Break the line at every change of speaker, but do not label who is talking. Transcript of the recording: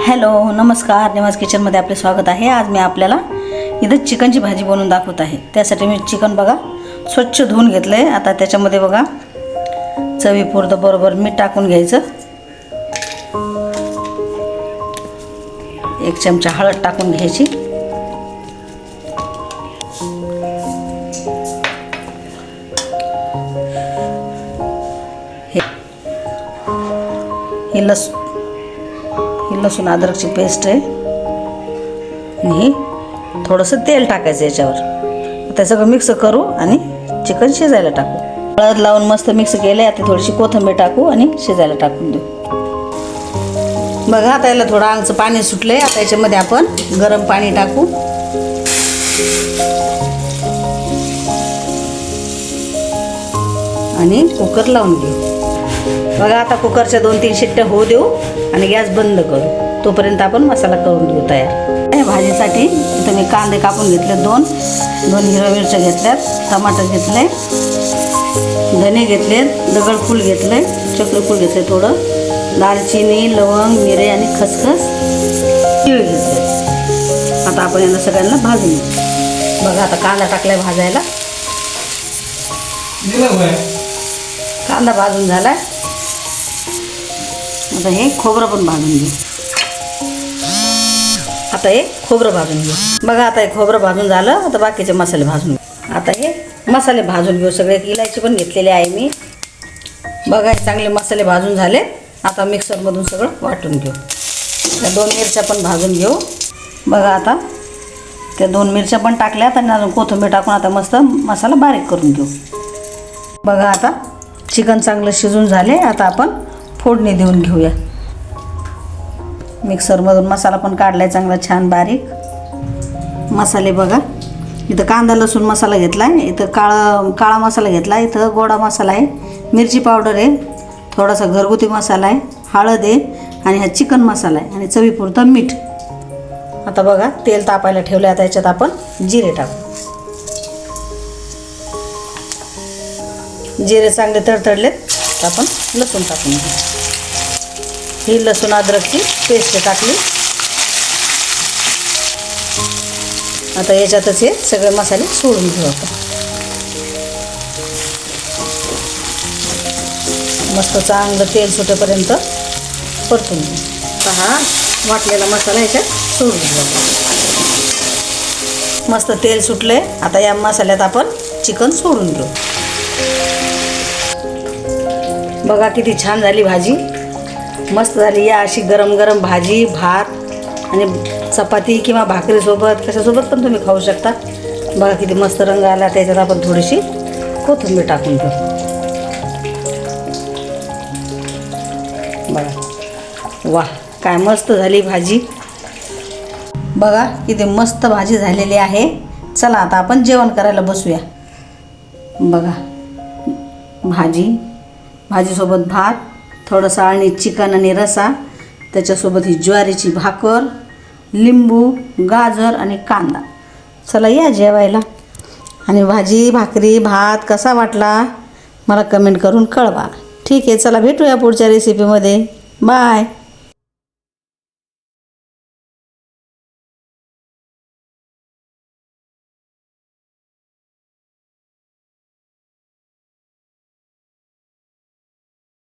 Hello नमस्कार, निवास किचनमध्ये आपले स्वागत आहे। आज मी आपल्याला इथं चिकनची भाजी बनवून दाखवत आहे। त्यासाठी मी चिकन बघा स्वच्छ धुवून घेतलं आहे। आता त्याच्यामध्ये बघा चवीपुरतं बरोबर मीठ टाकून घ्यायचं, 1 चमचा हळद टाकून घ्यायची, हे लसूण अद्रकची पेस्ट आहे आणि थोडंसं तेल टाकायचं याच्यावर। आता सगळं मिक्स करू आणि चिकन शिजायला टाकू। हळद लावून मस्त मिक्स केले। आता थोडीशी कोथिंबीर टाकू आणि शिजायला टाकून देऊ। बघा आता याला थोडं अंगचं पाणी सुटलंय। आता याच्यामध्ये आपण गरम पाणी टाकू आणि कुकर लावून घेऊ। बघा आता कुकरच्या 2-3 शिट्ट्या होऊ देऊ आणि गॅस बंद करू। तोपर्यंत आपण मसाला करून घेऊ तयार। या भाजीसाठी इथं मी कांदे कापून घेतले, 2 हिरव्या मिरच्या घेतल्यात, टमाटर घेतले, धने घेतले, दगडफूल घेतले, चक्रफूल घेतले, थोडं दालचिनी, लवंग, मिरे आणि खसखस, तीळ घेतले। आता आपण यांना सगळ्यांना भाजून घेऊ। बघा आता कांदा टाकलाय भाजायला, कांदा भाजून झालाय। आता हे खोबरं पण भाजून घेऊ। आता हे खोबरं भाजून घेऊ। बघा आता हे खोबरं भाजून झालं। आता बाकीचे मसाले भाजून घेऊ। आता हे मसाले भाजून घेऊ। सगळे इलायची पण घेतलेली आहे मी। बघा हे चांगले मसाले भाजून झाले। आता मिक्सरमधून सगळं वाटून घेऊ। त्या 2 मिरच्या पण भाजून घेऊ। बघा आता त्या 2 मिरच्या पण टाकल्यात आणि अजून कोथिंबीर टाकून आता मस्त मसाला बारीक करून घेऊ। बघा आता चिकन चांगलं शिजून झाले। आता आपण फोडणी देऊन घेऊया। मिक्सरमधून मसाला पण काढलाय चांगला छान बारीक। मसाले बघा इथं कांदा लसूण मसाला घेतला आहे, इथं काळा मसाला घेतला आहे, इथं गोडा मसाला आहे, मिरची पावडर आहे, थोडासा घरगुती मसाला आहे, हळद आहे आणि हा चिकन मसाला आहे आणि चवीपुरतं मीठ। आता बघा तेल तापायला ठेवलं। आता याच्यात आपण जिरे टाकू। जिरे चांगले तडतडलेत। आपण लसूण टाकून घेऊ। ही लसूण अद्रकची पेस्ट टाकली। आता याच्यातच हे सगळे मसाले सोडून घेऊ आपण। मस्त चांगलं तेल सुटेपर्यंत परतून घेऊ। आता हा वाटलेला मसाला याच्यात सोडून घेऊ। मस्त तेल सुटले। आता या मसाल्यात आपण चिकन सोडून घेऊ। बघा किती छान झाली भाजी, मस्त झाली। या अशी गरम गरम भाजी भात आणि चपाती किंवा भाकरीसोबत कशासोबत पण तुम्ही खाऊ शकता। बघा किती मस्त रंग आला। त्याच्यात आपण थोडीशी कोथिंबीर टाकून घेऊ। बघा वाह काय मस्त झाली भाजी। बघा किती मस्त भाजी झालेली आहे। चला आता आपण जेवण करायला बसूया। बघा भाजीसोबत भात, थोडंसं आणि चिकन आणि रसा, त्याच्यासोबत ही ज्वारीची भाकर, लिंबू, गाजर आणि कांदा। चला या जेवायला। आणि भाजी भाकरी भात कसा वाटला मला कमेंट करून कळवा। ठीक आहे, चला भेटूया पुढच्या रेसिपीमध्ये। बाय।